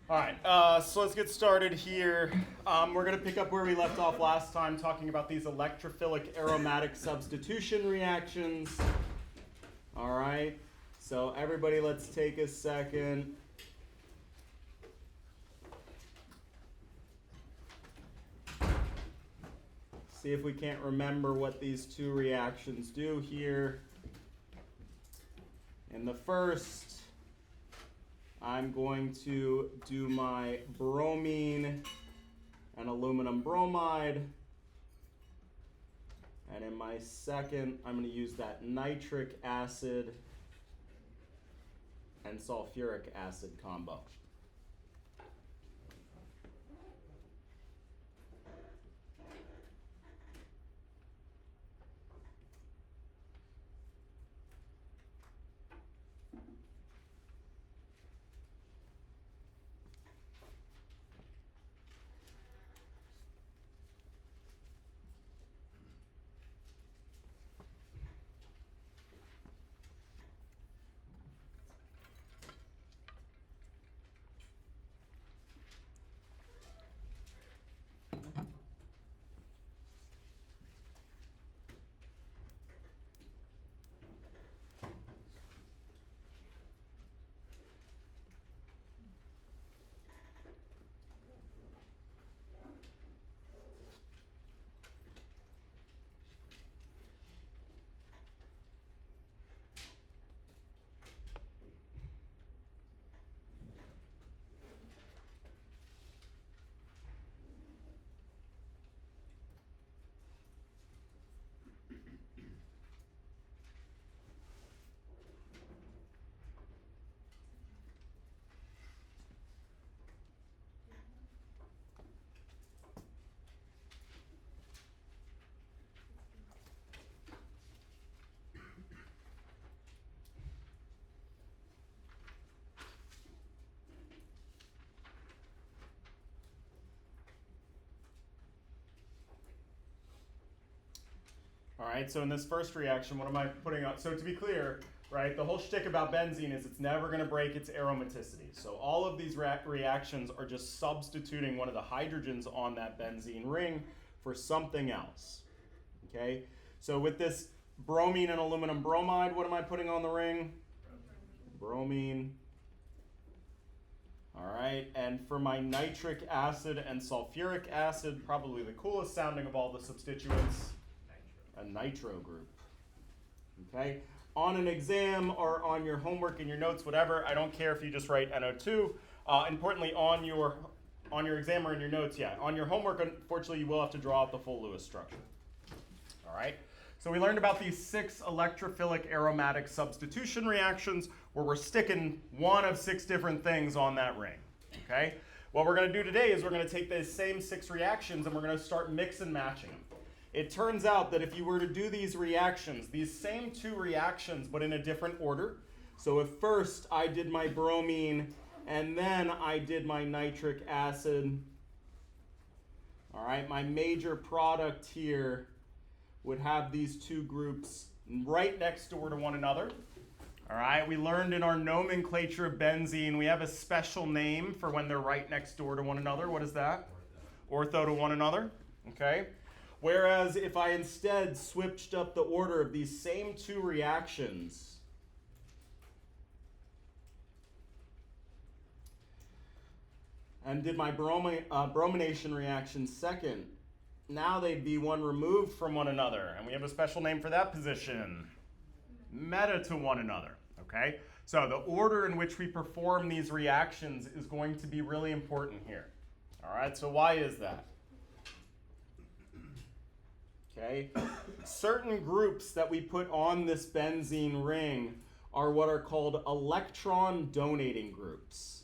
All right, so let's get started here. We're going to pick up where we left off last time, talking about these electrophilic aromatic substitution reactions. All right, so everybody, let's take a second. See if we can't remember what these two reactions do here. In the first, I'm going to do my bromine and aluminum bromide. And in my second, I'm going to use that nitric acid and sulfuric acid combo. All right, so in this first reaction, what am I putting on? So to be clear, right, the whole shtick about benzene is it's never going to break its aromaticity. So all of these reactions are just substituting one of the hydrogens on that benzene ring for something else. Okay, so with this bromine and aluminum bromide, what am I putting on the ring? Bromine. All right, and for my nitric acid and sulfuric acid, probably the coolest sounding of all the substituents, a nitro group. Okay, on an exam or on your homework in your notes, whatever, I don't care if you just write NO2. Importantly, on your exam or in your notes, on your homework, unfortunately, you will have to draw out the full Lewis structure. All right, so we learned about these 6 electrophilic aromatic substitution reactions where we're sticking one of 6 different things on that ring. Okay, what we're going to do today is we're going to take these same 6 reactions and we're going to start mix and matching them. It turns out that if you were to do these reactions, these same 2 reactions, but in a different order. So if first I did my bromine and then I did my nitric acid, all right, my major product here would have these 2 groups right next door to one another. All right, we learned in our nomenclature of benzene, we have a special name for when they're right next door to one another. What is that? Ortho to one another, okay? Whereas if I instead switched up the order of these same 2 reactions, and did my bromination reaction second, now they'd be one removed from one another. And we have a special name for that position, meta to one another, okay? So the order in which we perform these reactions is going to be really important here. All right, so why is that? Okay, certain groups that we put on this benzene ring are what are called electron donating groups.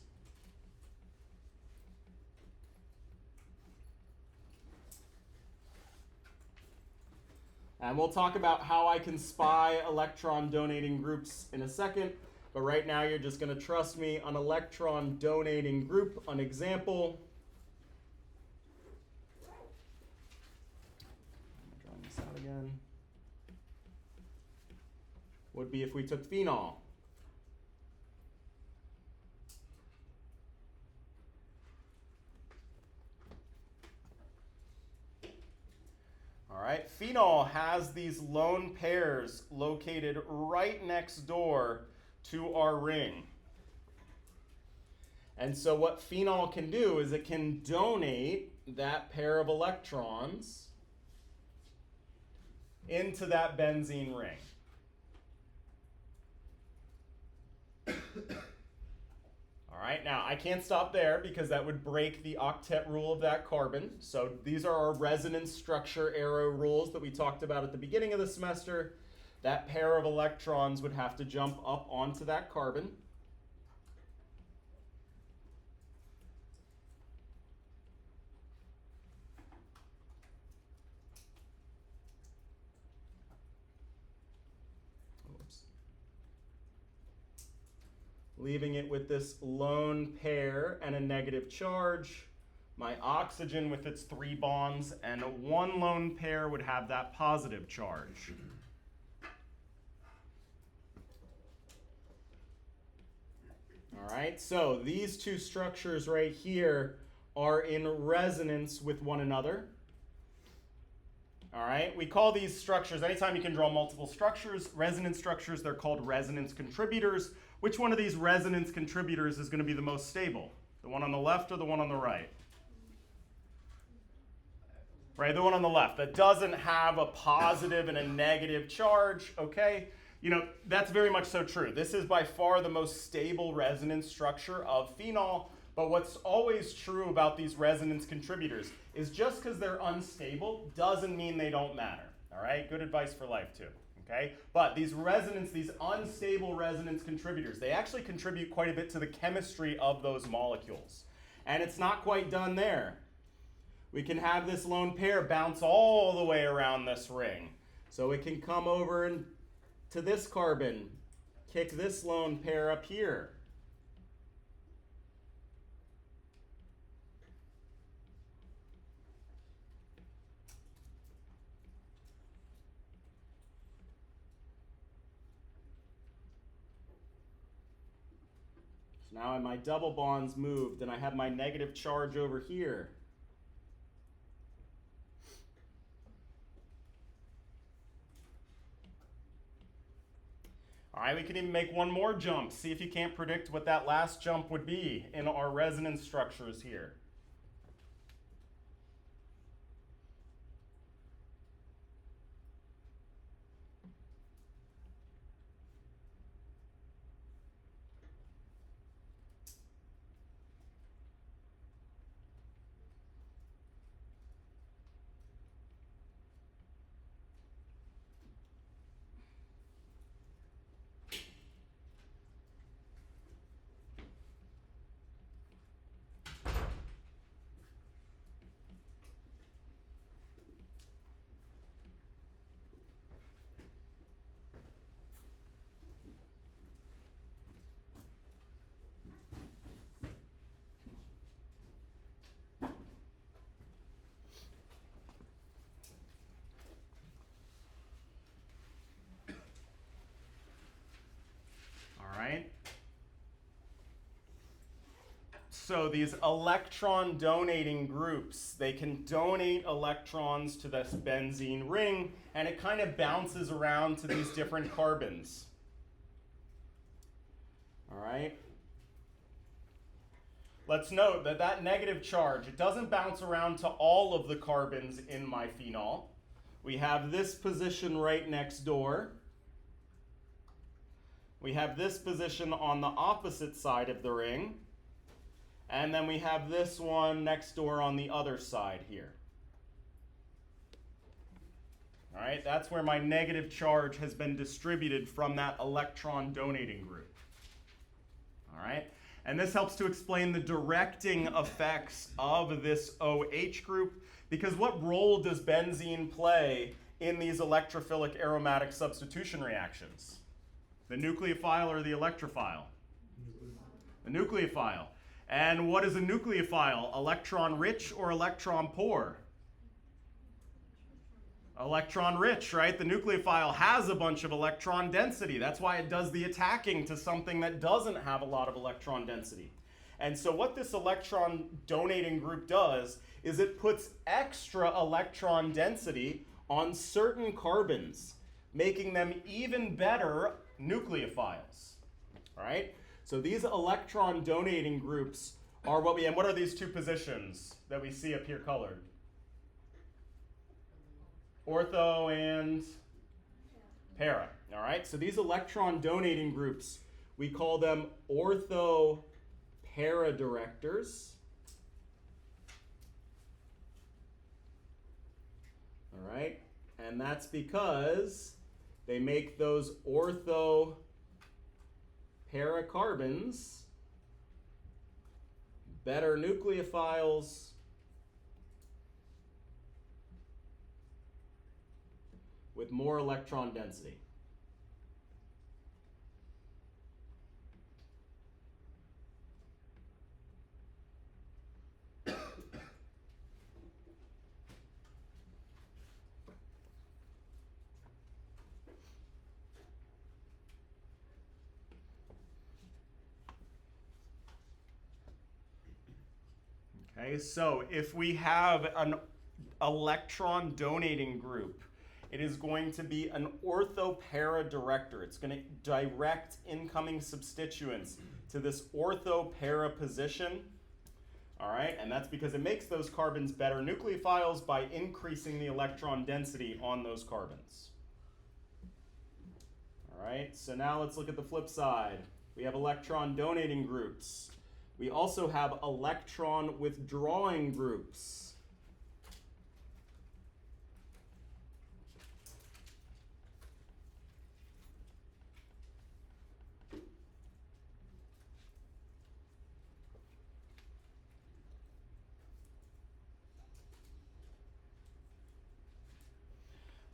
And we'll talk about how I can spy electron donating groups in a second, but right now you're just going to trust me. An electron donating group, an example. Out again, would be if we took phenol. right, phenol has these lone pairs located right next door to our ring. And so what phenol can do is it can donate that pair of electrons into that benzene ring. All right, now I can't stop there because that would break the octet rule of that carbon. So these are our resonance structure arrow rules that we talked about at the beginning of the semester. That pair of electrons would have to jump up onto that carbon. Leaving it with this lone pair and a negative charge. My oxygen with its 3 bonds and one lone pair would have that positive charge. All right, so these two structures right here are in resonance with one another. All right, we call these structures, anytime you can draw multiple structures, resonance structures, they're called resonance contributors. Which one of these resonance contributors is going to be the most stable? The one on the left or the one on the right? Right, the one on the left that doesn't have a positive and a negative charge, okay? You know, that's very much so true. This is by far the most stable resonance structure of phenol, but what's always true about these resonance contributors is just because they're unstable doesn't mean they don't matter, all right? Good advice for life too. Okay? But these unstable resonance contributors, they actually contribute quite a bit to the chemistry of those molecules. And it's not quite done there. We can have this lone pair bounce all the way around this ring. So it can come over and to this carbon, kick this lone pair up here. Now my double bonds moved and I have my negative charge over here. All right, we can even make one more jump. See if you can't predict what that last jump would be in our resonance structures here. Right? So these electron donating groups, they can donate electrons to this benzene ring, and it kind of bounces around to these different carbons. All right? Let's note that that negative charge, it doesn't bounce around to all of the carbons in my phenol. We have this position right next door. We have this position on the opposite side of the ring. And then we have this one next door on the other side here. All right, that's where my negative charge has been distributed from that electron donating group. All right, and this helps to explain the directing effects of this OH group, because what role does benzene play in these electrophilic aromatic substitution reactions? The nucleophile or the electrophile? The nucleophile. And what is a nucleophile? Electron rich or electron poor? Electron rich, right? The nucleophile has a bunch of electron density. That's why it does the attacking to something that doesn't have a lot of electron density. And so what this electron donating group does is it puts extra electron density on certain carbons, making them even better nucleophiles. All right? So these electron donating groups are and what are these two positions that we see up here colored? Ortho and para. All right? So these electron donating groups, we call them ortho para directors. All right? And that's because they make those ortho para carbons better nucleophiles with more electron density. Okay, so if we have an electron donating group, it is going to be an orthopara director. It's going to direct incoming substituents to this orthopara position. All right, and that's because it makes those carbons better nucleophiles by increasing the electron density on those carbons. All right, so now let's look at the flip side. We have electron donating groups. We also have electron withdrawing groups.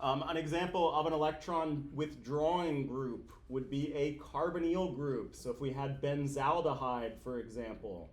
An example of an electron withdrawing group would be a carbonyl group. So if we had benzaldehyde, for example.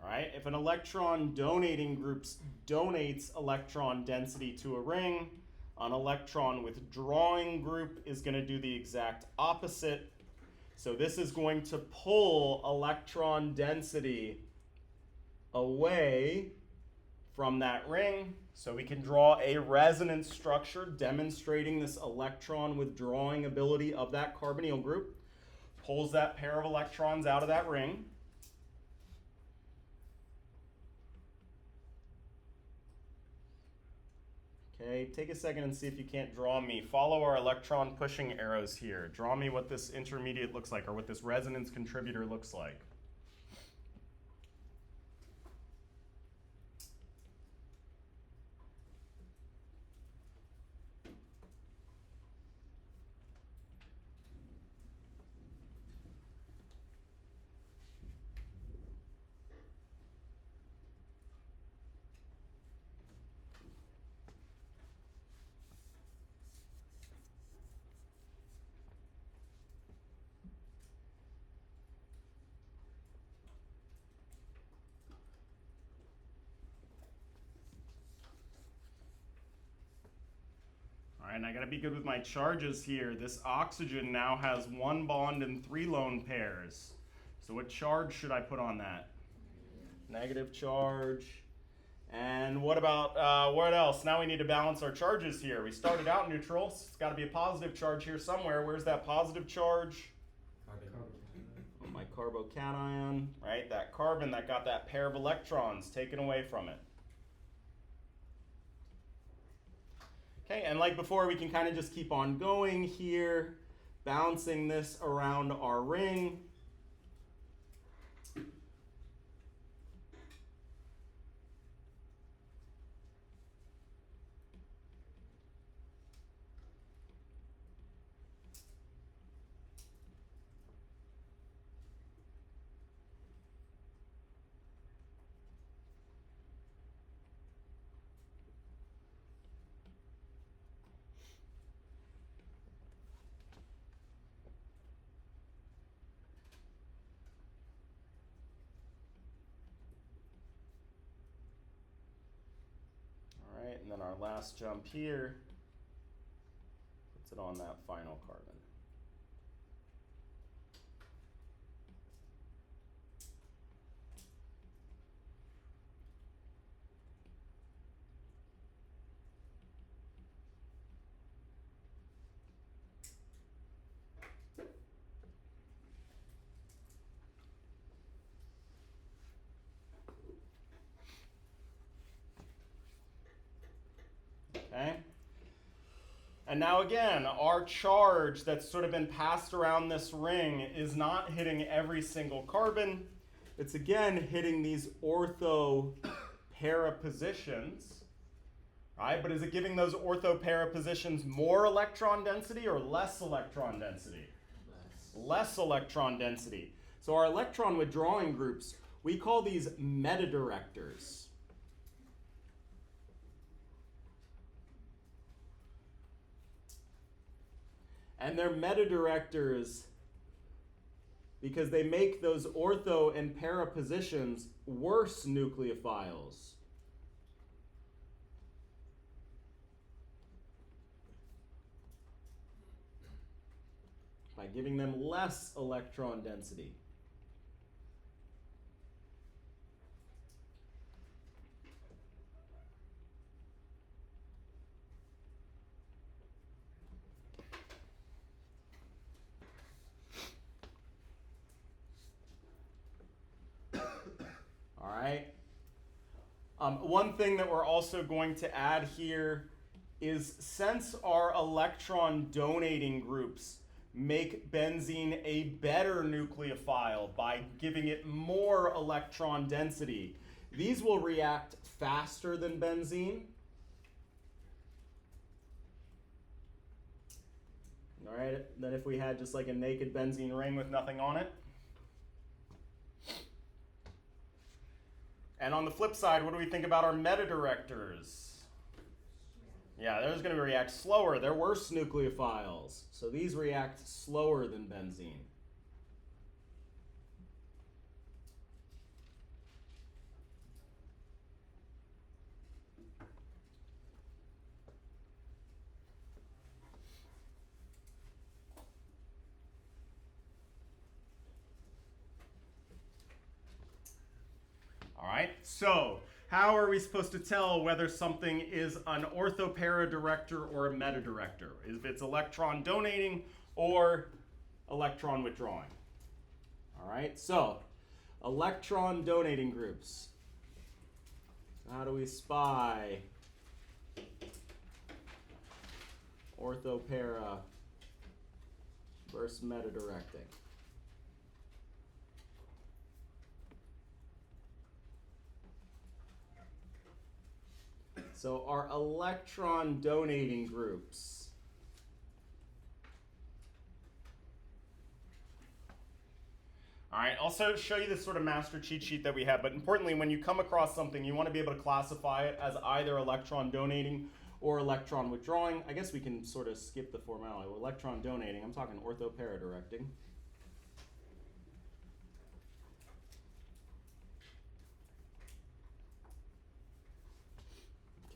Right? If an electron donating group donates electron density to a ring, an electron withdrawing group is going to do the exact opposite. So this is going to pull electron density away from that ring. So we can draw a resonance structure demonstrating this electron withdrawing ability of that carbonyl group. Pulls that pair of electrons out of that ring. Okay, take a second and see if you can't draw me. Follow our electron pushing arrows here. Draw me what this intermediate looks like, or what this resonance contributor looks like. All right, and I gotta be good with my charges here. This oxygen now has 1 bond and 3 lone pairs. So what charge should I put on that? Negative charge. And what about, what else? Now we need to balance our charges here. We started out neutral, so it's gotta be a positive charge here somewhere. Where's that positive charge? Carbon. My carbocation, right? That carbon that got that pair of electrons taken away from it. Okay, and like before, we can kind of just keep on going here, bouncing this around our ring. and then our last jump here puts it on that final carbon. Okay? And now again, our charge that's sort of been passed around this ring is not hitting every single carbon. It's again hitting these ortho para positions, right? But is it giving those ortho para positions more electron density or less electron density? Less electron density. So our electron withdrawing groups, we call these metadirectors. And they're metadirectors because they make those ortho and para positions worse nucleophiles. By giving them less electron density. All right. One thing that we're also going to add here is since our electron donating groups make benzene a better nucleophile by giving it more electron density, these will react faster than benzene. All right, than if we had just like a naked benzene ring with nothing on it. And on the flip side, what do we think about our metadirectors? Yeah, they're going to react slower. They're worse nucleophiles. So these react slower than benzene. All right, so how are we supposed to tell whether something is an orthopara director or a metadirector? If it's electron donating or electron withdrawing. All right, so electron donating groups. How do we spy orthopara versus metadirecting? So our electron donating groups. All right, I'll show you this sort of master cheat sheet that we have, but importantly, when you come across something, you want to be able to classify it as either electron donating or electron withdrawing. I guess we can sort of skip the formality. Electron donating, I'm talking orthopara directing.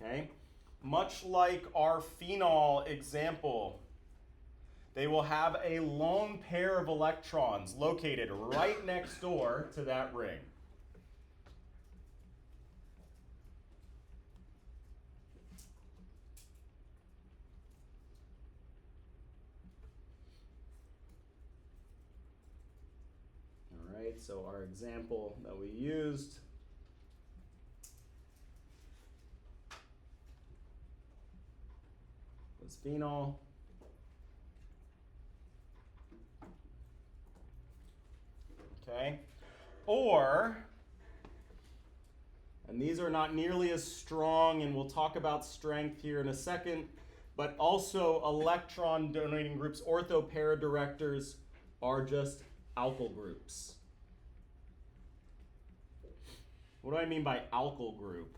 Okay, much like our phenol example, they will have a lone pair of electrons located right next door to that ring. All right, so our example that we used was phenol. Okay, or, and these are not nearly as strong, and we'll talk about strength here in a second, but also electron donating groups, orthopara directors, are just alkyl groups. What do I mean by alkyl group?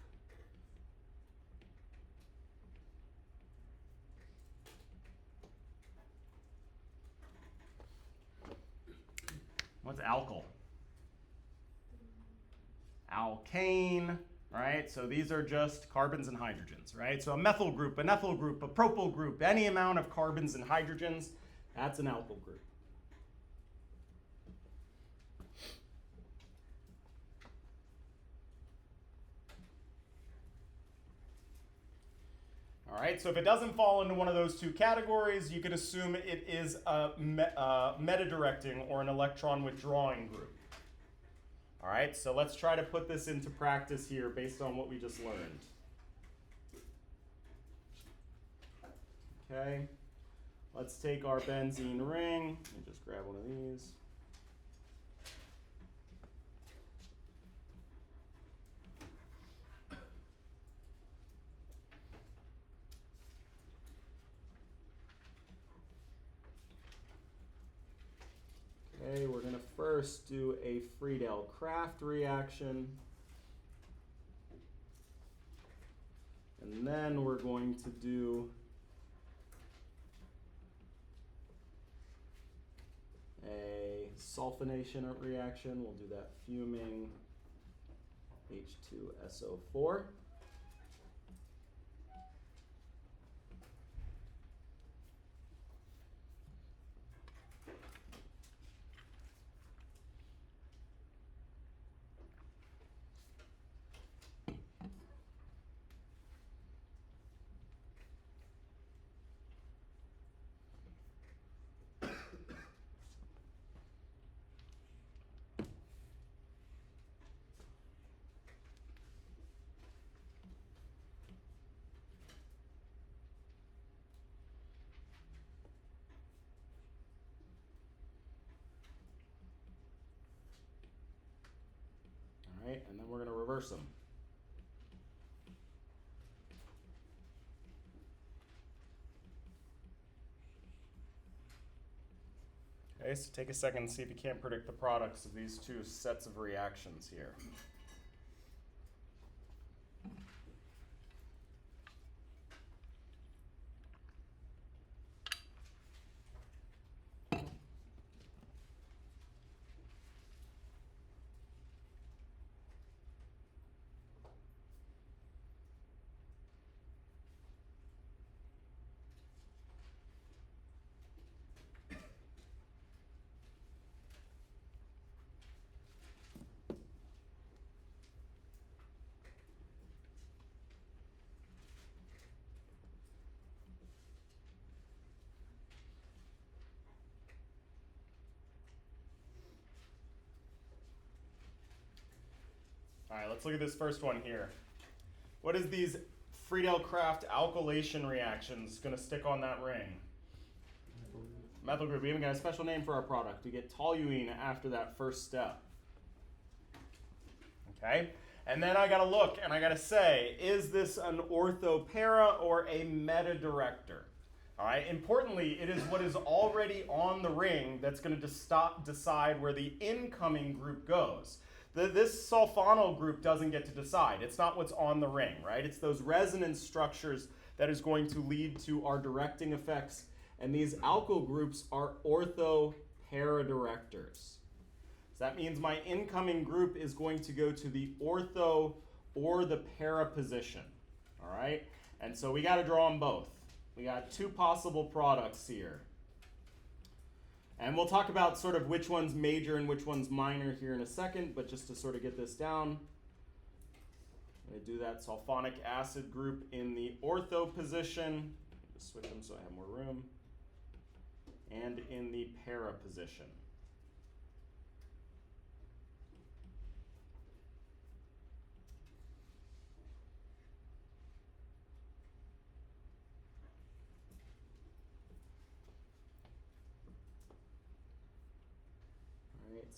What's alkyl? Alkane, right? So these are just carbons and hydrogens, right? So a methyl group, an ethyl group, a propyl group, any amount of carbons and hydrogens, that's an alkyl group. All right, so if it doesn't fall into one of those two categories, you can assume it is a meta-directing or an electron withdrawing group. All right, so let's try to put this into practice here based on what we just learned. Okay, let's take our benzene ring. Let me just grab one of these. Okay, we're going to first do a Friedel-Crafts reaction. And then we're going to do a sulfonation reaction. We'll do that fuming H2SO4. All right, and then we're going to reverse them. Okay, so take a second and see if you can't predict the products of these two sets of reactions here. All right, let's look at this first one here. What is these Friedel-Crafts alkylation reactions going to stick on that ring? Methyl group. We even got a special name for our product. We get toluene after that first step. Okay, and then I got to look and I got to say, is this an ortho-para or a meta-director? All right, importantly, it is what is already on the ring that's going to decide where the incoming group goes. This sulfonyl group doesn't get to decide. It's not what's on the ring, right? It's those resonance structures that is going to lead to our directing effects. And these alkyl groups are ortho-para directors. So that means my incoming group is going to go to the ortho or the para position, all right? And so we got to draw them both. We got two possible products here. And we'll talk about sort of which one's major and which one's minor here in a second, but just to sort of get this down, I'm going to do that sulfonic acid group in the ortho position. Just switch them so I have more room. And in the para position.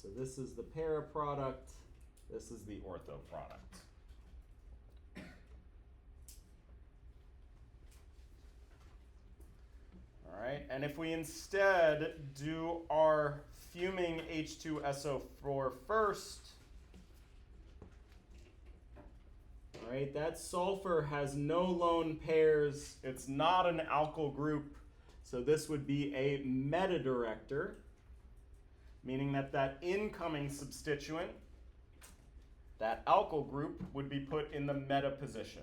So this is the para product, this is the ortho product. All right, and if we instead do our fuming H2SO4 first, all right, that sulfur has no lone pairs, it's not an alkyl group, so this would be a meta-director, meaning that that incoming substituent that alkyl group would be put in the meta position.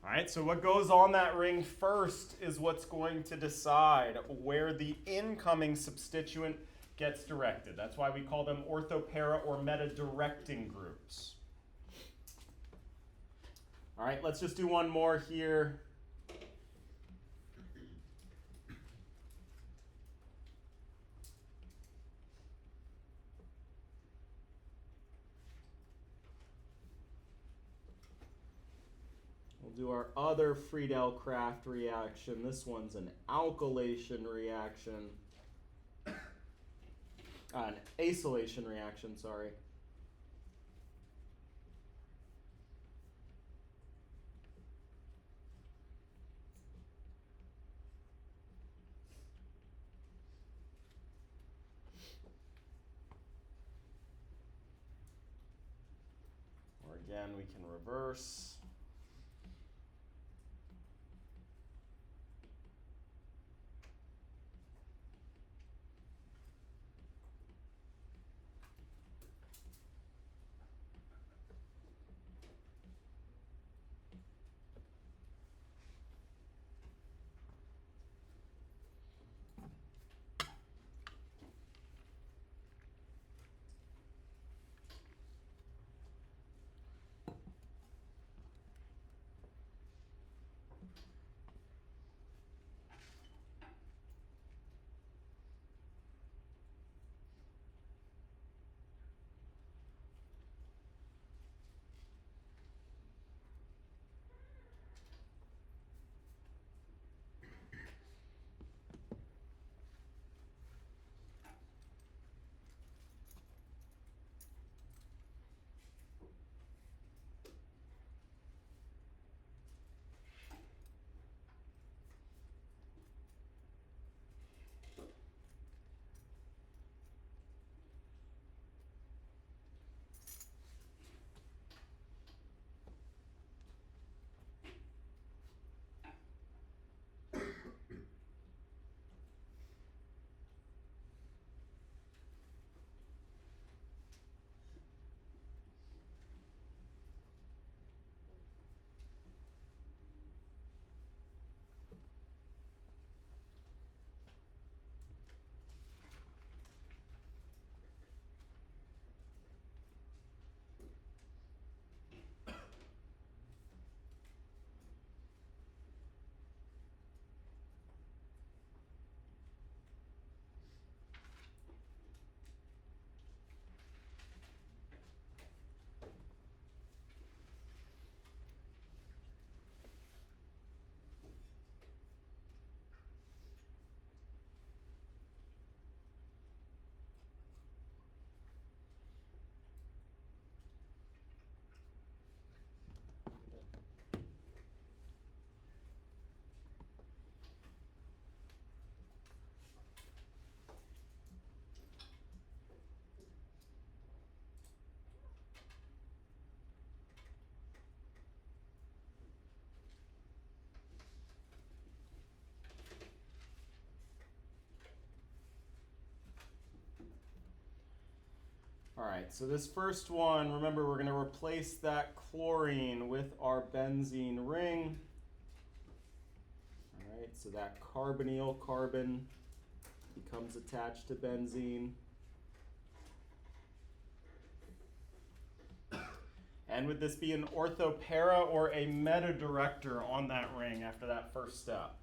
All right, so what goes on that ring first is what's going to decide where the incoming substituent gets directed. That's why we call them orthopara or meta-directing groups. All right, let's just do one more here. We'll do our other Friedel-Crafts reaction. This one's an alkylation reaction. An acylation reaction, sorry. Or again, we can reverse. All right, so this first one, remember we're going to replace that chlorine with our benzene ring. All right, so that carbonyl carbon becomes attached to benzene. And would this be an orthopara or a meta-director on that ring after that first step?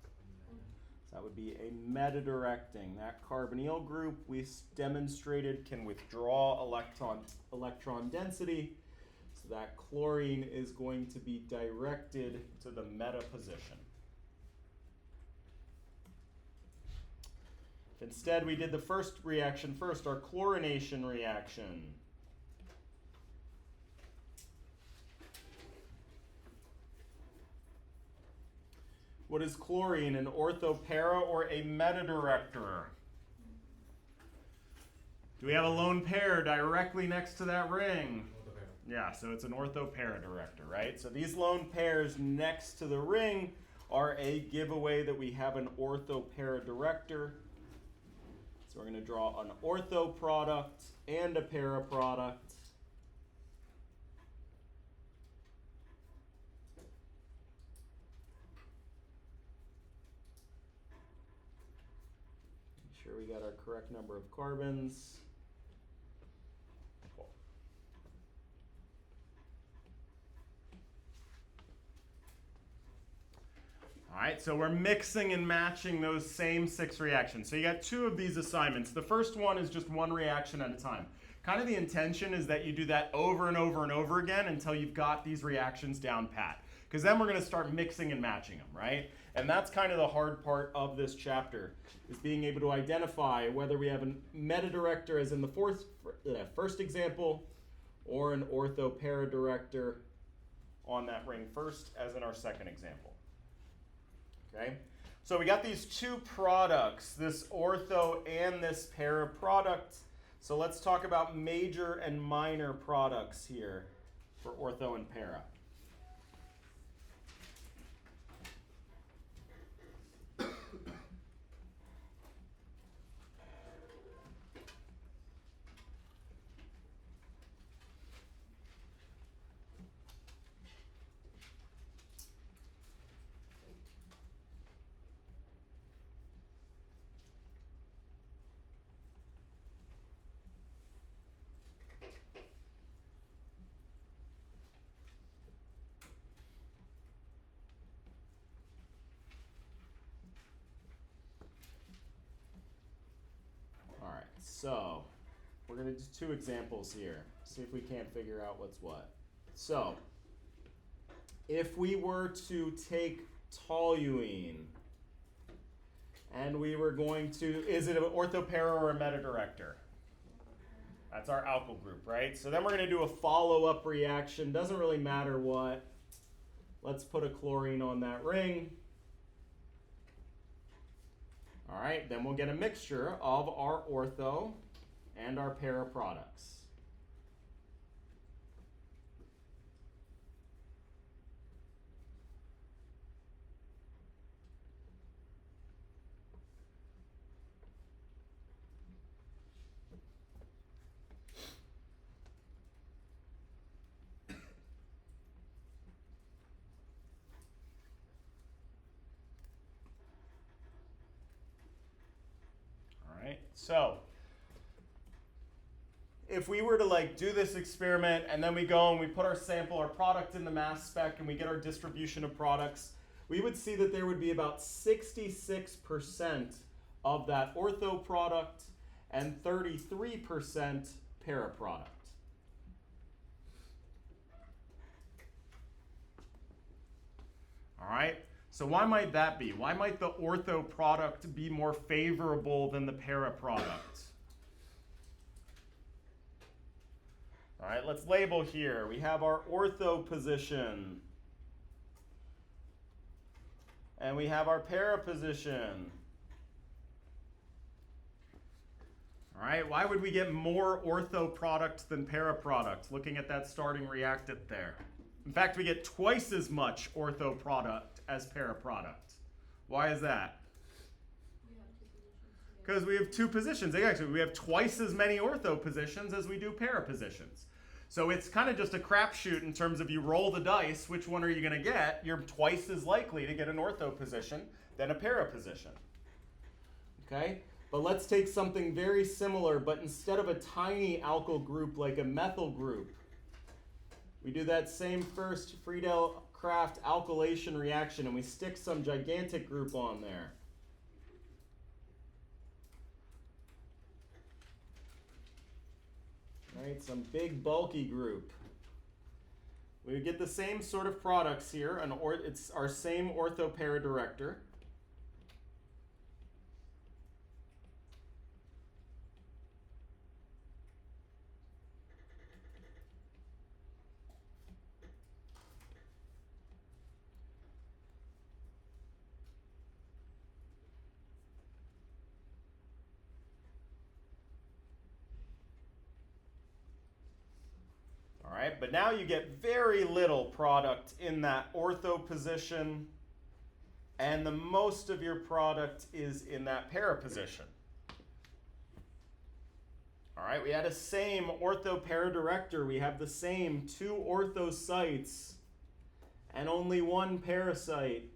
That would be a meta-directing. That carbonyl group we demonstrated can withdraw electron density, so that chlorine is going to be directed to the meta position. If instead we did the first reaction first, our chlorination reaction. What is chlorine, an orthopara or a meta-director? Do we have a lone pair directly next to that ring? Yeah, so it's an orthopara director, right? So these lone pairs next to the ring RA giveaway that we have an ortho-para director. So we're going to draw an ortho product and a para product. Make sure we got our correct number of carbons. Cool. All right, so we're mixing and matching those same 6 reactions. So you got 2 of these assignments. The first one is just 1 reaction at a time. Kind of the intention is that you do that over and over and over again until you've got these reactions down pat. Because then we're going to start mixing and matching them, right? And that's kind of the hard part of this chapter, is being able to identify whether we have a meta-director, as in the first example, or an ortho-para director on that ring first, as in our second example. Okay, so we got these 2 products, this ortho and this para product. So let's talk about major and minor products here for ortho and para. So we're going to do 2 examples here. See if we can't figure out what's what. So if we were to take toluene and we were going to, is it an orthopara or a meta-director? That's our alkyl group, right? So then we're going to do a follow-up reaction. Doesn't really matter what. Let's put a chlorine on that ring. All right, then we'll get a mixture of our ortho and our para products. So if we were to do this experiment and then we go and we put our sample, our product in the mass spec and we get our distribution of products, we would see that there would be about 66% of that ortho product and 33% para product. All right. So why might that be? Why might the ortho product be more favorable than the para product? All right, let's label here. We have our ortho position. And we have our para position. All right, why would we get more ortho product than para product, looking at that starting reactant there? In fact, we get twice as much ortho product as para product. Why is that? Because we have 2 positions. Actually, we have twice as many ortho positions as we do para positions. So it's kind of just a crapshoot in terms of you roll the dice, which one are you going to get? You're twice as likely to get an ortho position than a para position. Okay? But let's take something very similar, but instead of a tiny alkyl group like a methyl group, we do that same first Friedel-Crafts alkylation reaction and we stick some gigantic group on there. Right, some big bulky group. We would get the same sort of products here. It's our same ortho-para director. All right, but now you get very little product in that ortho position and the most of your product is in that para position. All right, we had a same ortho-para director. We have the same 2 ortho sites and only 1 parasite.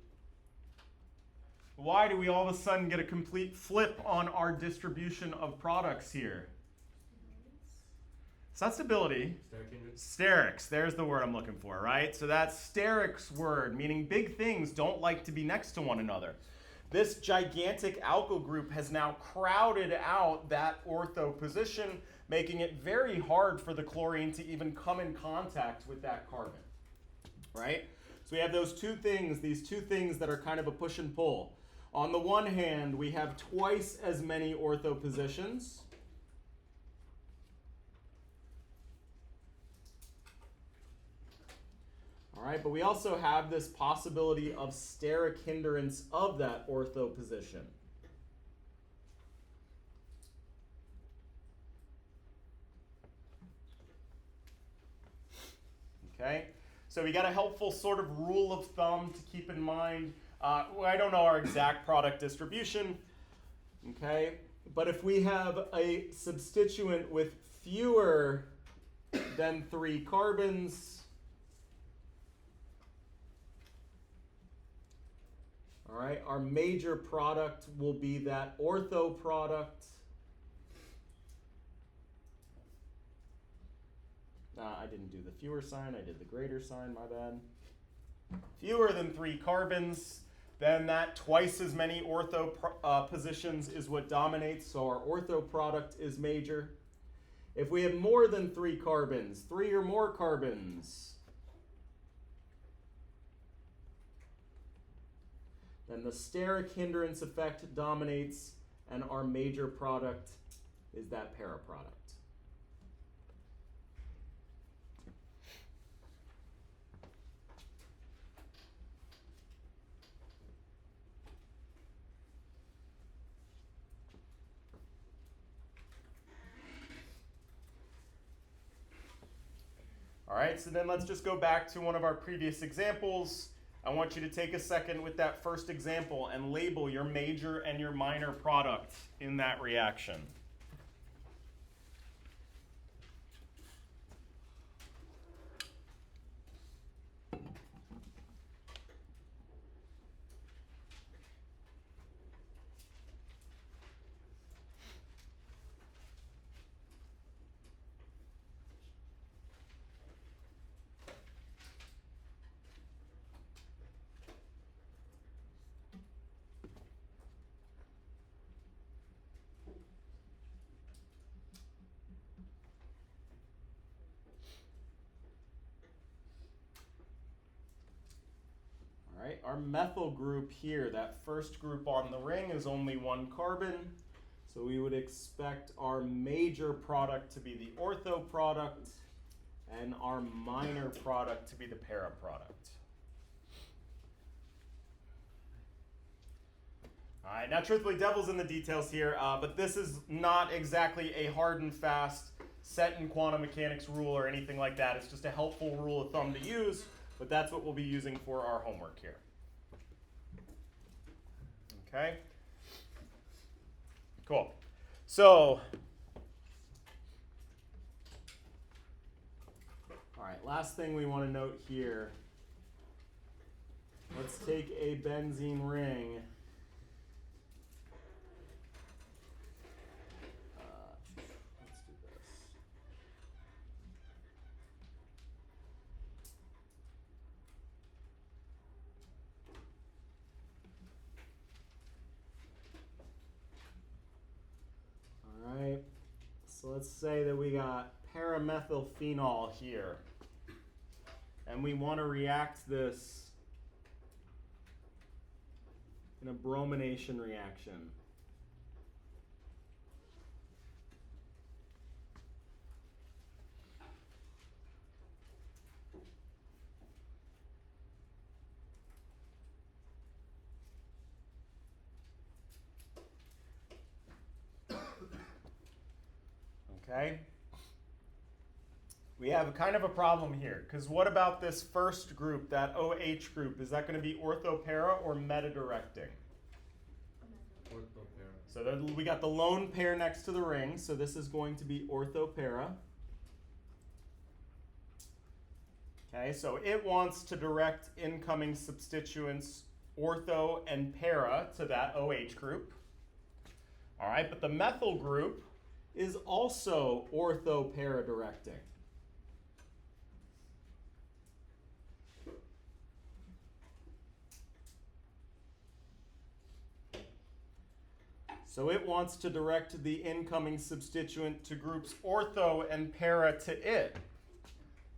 Why do we all of a sudden get a complete flip on our distribution of products here? It's not stability. Sterics, there's the word I'm looking for, right? So that's sterics word, meaning big things don't like to be next to one another. This gigantic alkyl group has now crowded out that ortho position, making it very hard for the chlorine to even come in contact with that carbon, right? So we have those two things, these two things that are kind of a push and pull. On the one hand, we have twice as many ortho positions. All right, but we also have this possibility of steric hindrance of that ortho position. Okay, so we got a helpful sort of rule of thumb to keep in mind. I don't know our exact product distribution, okay, but if we have a substituent with fewer than 3 carbons, all right, our major product will be that ortho product. I didn't do the fewer sign, I did the greater sign, my bad. Fewer than 3 carbons, then that twice as many ortho positions is what dominates, so our ortho product is major. If we have more than 3 carbons, 3 or more carbons, then the steric hindrance effect dominates, and our major product is that para product. All right, so then let's just go back to one of our previous examples. I want you to take a second with that first example and label your major and your minor product in that reaction. All right, our methyl group here, that first group on the ring is only 1 carbon. So we would expect our major product to be the ortho product and our minor product to be the para product. All right, now truthfully, devil's in the details here, but this is not exactly a hard and fast set in quantum mechanics rule or anything like that. It's just a helpful rule of thumb to use, but that's what we'll be using for our homework here. Okay? Cool. So, all right, last thing we want to note here. Let's take a benzene ring. Let's do this. All right, so let's say that we got paramethylphenol here, and we want to react this in a bromination reaction. Okay. we have kind of a problem here, because what about this first group, that OH group? Is that going to be orthopara or metadirecting? Orthopara. So we got the lone pair next to the ring, so this is going to be orthopara. Okay, so it wants to direct incoming substituents ortho and para to that OH group. All right, but the methyl group is also ortho-para directing. So it wants to direct the incoming substituent to groups ortho and para to it.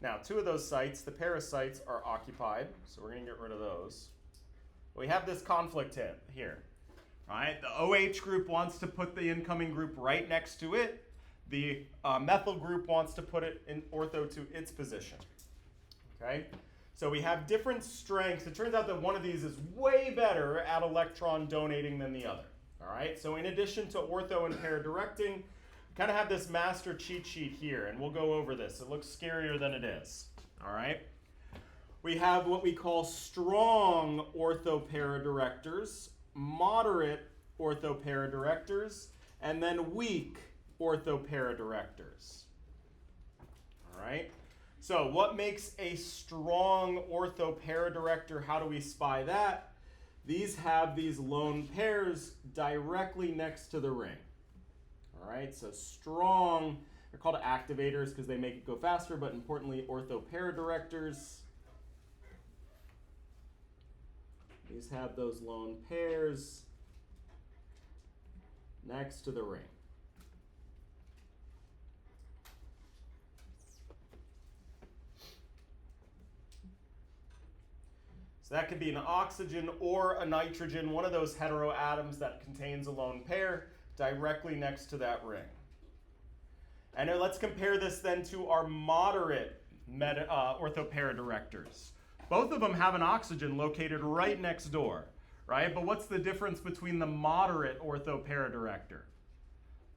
Now, two of those sites, the para sites, are occupied, so we're going to get rid of those. We have this conflict here. All right, the OH group wants to put the incoming group right next to it. The methyl group wants to put it in ortho to its position. Okay, so we have different strengths. It turns out that one of these is way better at electron donating than the other. All right, so in addition to ortho and para directing, we kind of have this master cheat sheet here, and we'll go over this. It looks scarier than it is. All right, we have what we call strong ortho-para directors, moderate ortho-para directors, and then weak ortho-para directors. All right, so what makes a strong ortho-para director? How do we spy that? These have these lone pairs directly next to the ring. All right, so strong, they're called activators because they make it go faster, but importantly, ortho-para directors. These have those lone pairs next to the ring. So that could be an oxygen or a nitrogen, one of those heteroatoms that contains a lone pair directly next to that ring. And now let's compare this then to our moderate ortho-para directors. Both of them have an oxygen located right next door, right? But what's the difference between the moderate ortho-para director?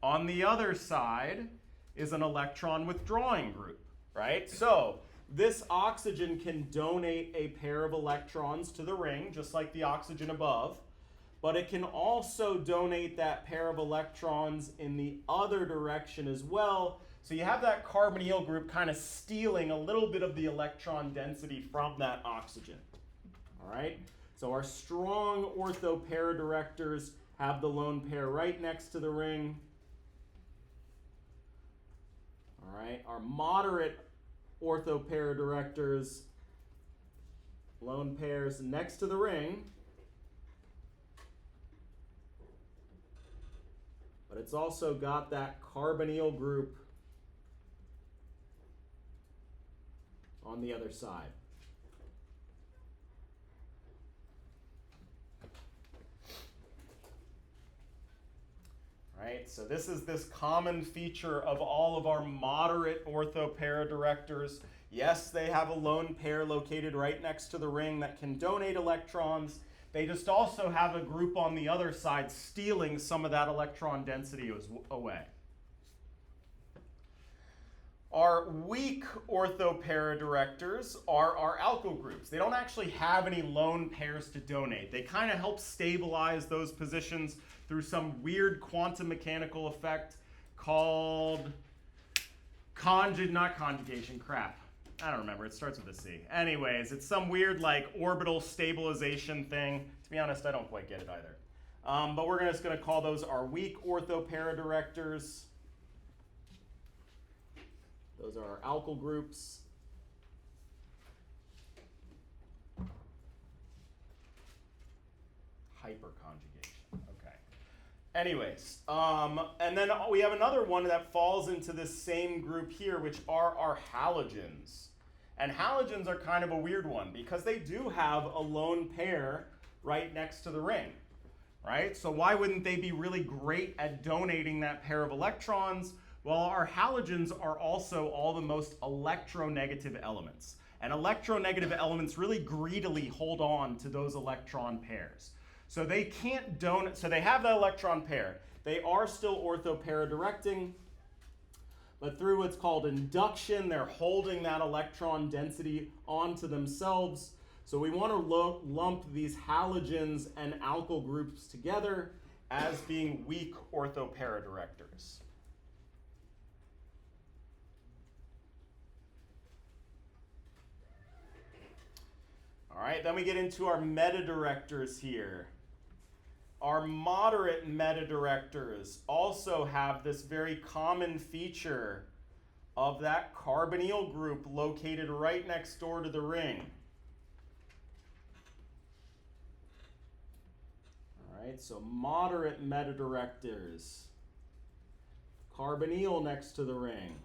On the other side is an electron withdrawing group, right? So this oxygen can donate a pair of electrons to the ring, just like the oxygen above, but it can also donate that pair of electrons in the other direction as well. So you have that carbonyl group kind of stealing a little bit of the electron density from that oxygen. All right, so our strong ortho-para directors have the lone pair right next to the ring. All right, our moderate ortho-para directors, lone pairs next to the ring, but it's also got that carbonyl group on the other side. Right, so this is this common feature of all of our moderate ortho-para directors. Yes, they have a lone pair located right next to the ring that can donate electrons. They just also have a group on the other side stealing some of that electron density away. Our weak ortho-para directors are our alkyl groups. They don't actually have any lone pairs to donate. They kind of help stabilize those positions through some weird quantum mechanical effect called not conjugation, crap. I don't remember, it starts with a C. Anyways, it's some weird like orbital stabilization thing. To be honest, I don't quite get it either. But we're just gonna call those our weak ortho-para directors. Those are our alkyl groups. Hyperconjugation, okay. Anyways, and then we have another one that falls into this same group here, which are our halogens. And halogens are kind of a weird one because they do have a lone pair right next to the ring, right? So why wouldn't they be really great at donating that pair of electrons? Well, our halogens are also all the most electronegative elements. And electronegative elements really greedily hold on to those electron pairs. So they can't donate, so they have that electron pair. They are still ortho-para directing, But through what's called induction, they're holding that electron density onto themselves. So we want to lump these halogens and alkyl groups together as being weak orthoparadirectors. All right, then we get into our metadirectors here. Our moderate metadirectors also have this very common feature of that carbonyl group located right next door to the ring. All right, so moderate metadirectors. Carbonyl next to the ring.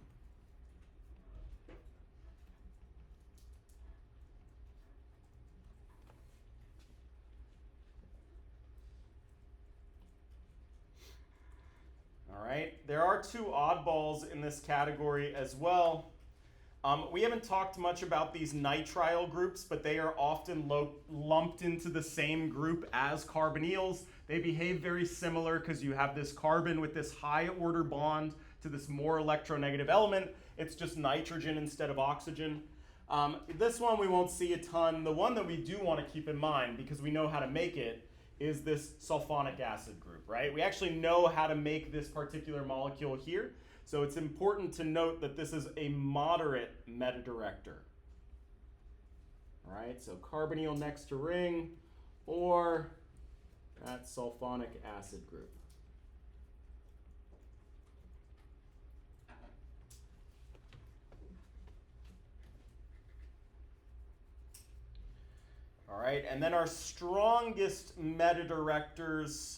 All right, there are two oddballs in this category as well. We haven't talked much about these nitrile groups, but they are often lumped into the same group as carbonyls. They behave very similar because you have this carbon with this high order bond to this more electronegative element. It's just nitrogen instead of oxygen. This one we won't see a ton. The one that we do want to keep in mind, because we know how to make it, is this sulfonic acid group, right? We actually know how to make this particular molecule here. So it's important to note that this is a moderate metadirector. All right, so carbonyl next to ring, or that sulfonic acid group. All right, and then our strongest metadirectors.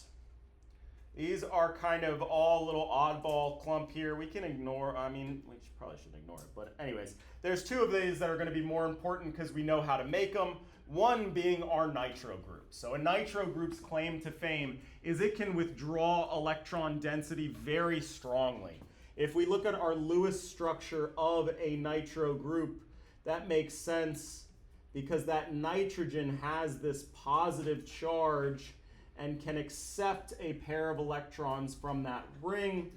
These are kind of all little oddball clump here. We can ignore, we probably shouldn't ignore it, but anyways, there's two of these that are going to be more important because we know how to make them. One being our nitro group. So a nitro group's claim to fame is it can withdraw electron density very strongly. If we look at our Lewis structure of a nitro group, that makes sense because that nitrogen has this positive charge and can accept a pair of electrons from that ring,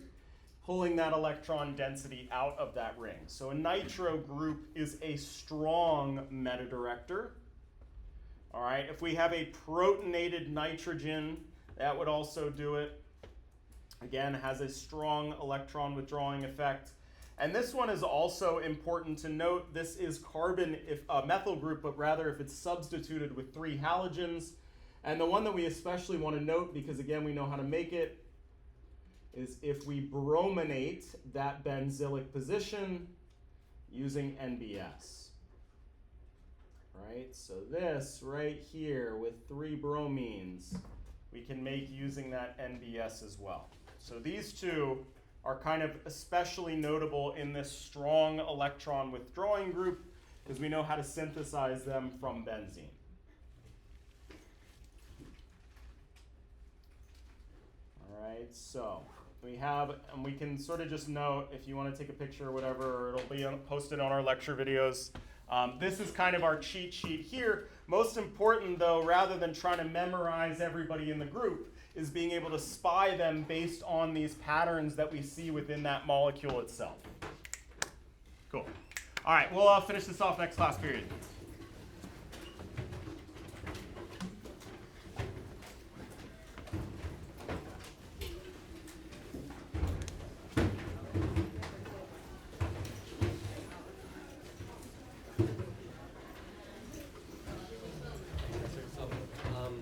pulling that electron density out of that ring. So a nitro group is a strong metadirector. All right, if we have a protonated nitrogen, that would also do it. Again, has a strong electron withdrawing effect. And this one is also important to note. This is carbon, if a methyl group, but rather if it's substituted with 3 halogens. And the one that we especially want to note, because again, we know how to make it, is if we brominate that benzylic position using NBS. Right, so this right here with 3 bromines, we can make using that NBS as well. So these two are kind of especially notable in this strong electron withdrawing group because we know how to synthesize them from benzene. All right, so we have, and we can sort of just note if you want to take a picture or whatever, or it'll be posted on our lecture videos. This is kind of our cheat sheet here. Most important though, rather than trying to memorize everybody in the group, is being able to spy them based on these patterns that we see within that molecule itself. Cool. All right, we'll finish this off next class period.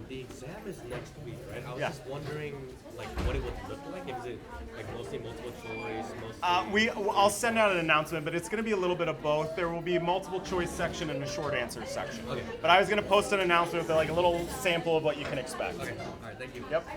The exam is next week, right? I was just wondering, like, what it would look like. Is it like mostly multiple choice? I'll send out an announcement, but it's going to be a little bit of both. There will be a multiple choice section and a short answer section. Okay. But I was going to post an announcement with like a little sample of what you can expect. Okay. All right. Thank you. Yep.